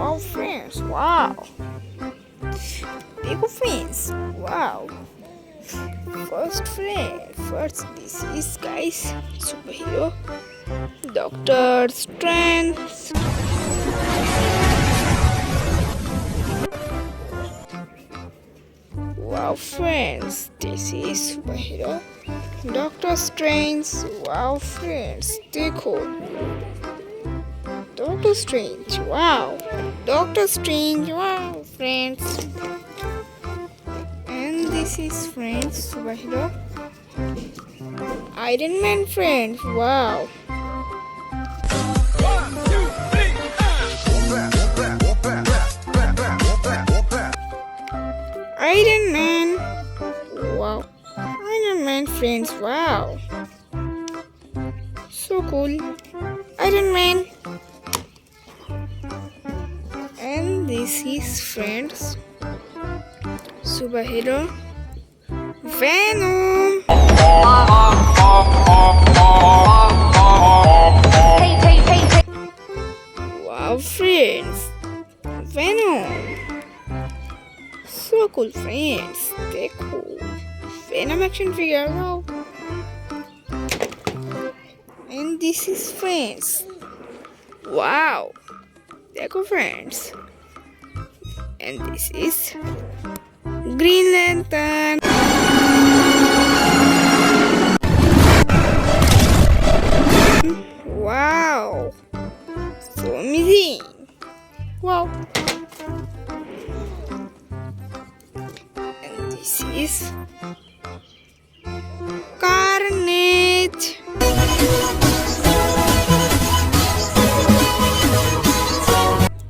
Wow, friends, wow. Big friends, wow. First this is guys, superhero, Doctor Strange. Wow, friends, this is superhero, Doctor Strange. Wow, friends, देखो. Doctor Strange, wow. Doctor Strange, wow, friends. And this is friends, superhero. Iron Man, friends, wow. Iron Man, wow. Iron Man, friends, wow. So cool. Iron Man. And this is friends, superhero, Venom. Wow, friends, Venom. So cool, friends. देखो, Venom action figure. Wow. And this is friends. Wow. देखो, friends. And this is Green Lantern. Wow, so amazing. Wow. And this is Carnage.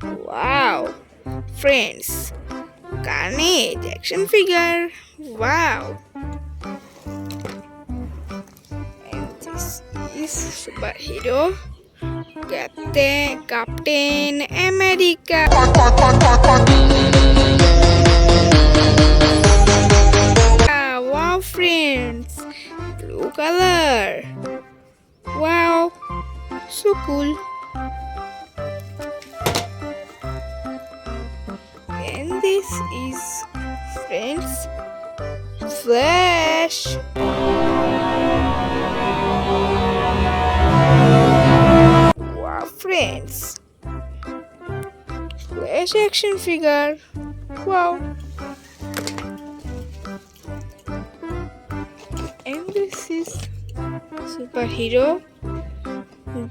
Wow, friends, Carnage action figure. Wow. And this is superhero, Captain America. Wow, friends, blue color. Wow, so cool. And this is friends, Flash. Wow, friends, Flash action figure. Wow. And this is superhero,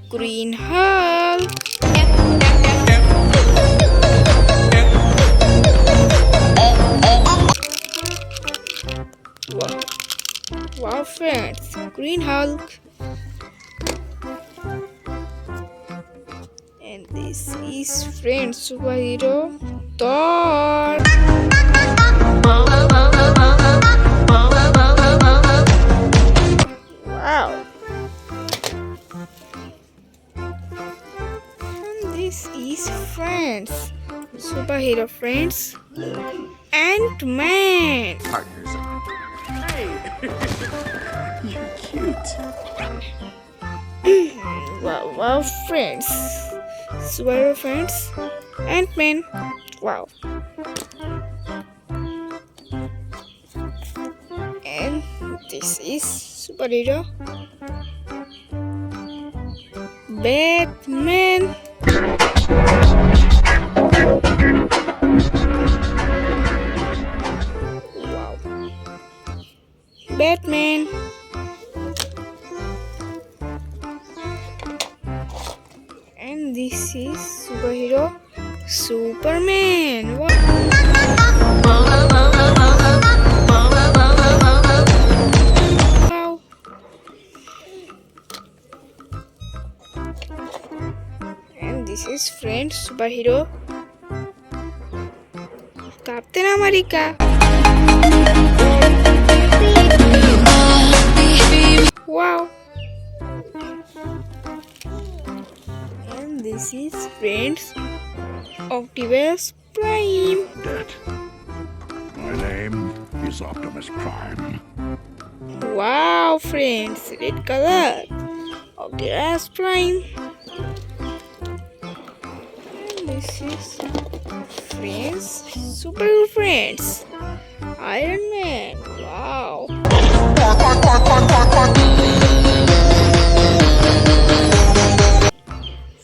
Green Hulk. Wow, friends, Green Hulk. And this is friends, superhero, Thor. Wow. And this is friends, superhero friends, Ant-Man. Partners. Hey, you're cute. Wow, friends, superhero friends, Ant-Man. Wow. And this is superhero, Batman. Wow. Batman. And this is superhero, Superman. Wow. And this is friend, superhero, Captain America. Wow. And this is friends, Optimus Prime. Dead. My name is Optimus Prime. Wow, friends, red color, Optimus Prime. And this is friends, super friends. Iron Man. Wow.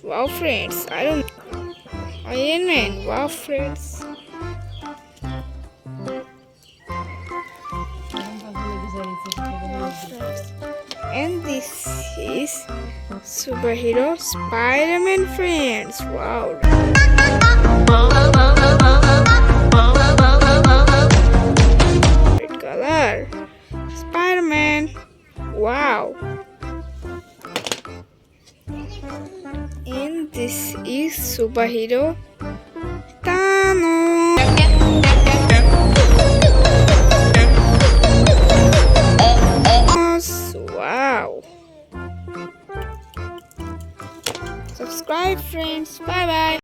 Wow, friends. Iron Man. Wow, friends. And this is superhero Spider-Man friends. Wow. Red color. Spider-Man. Wow. And this is superhero Thanos. Wow. Subscribe friends. Bye bye.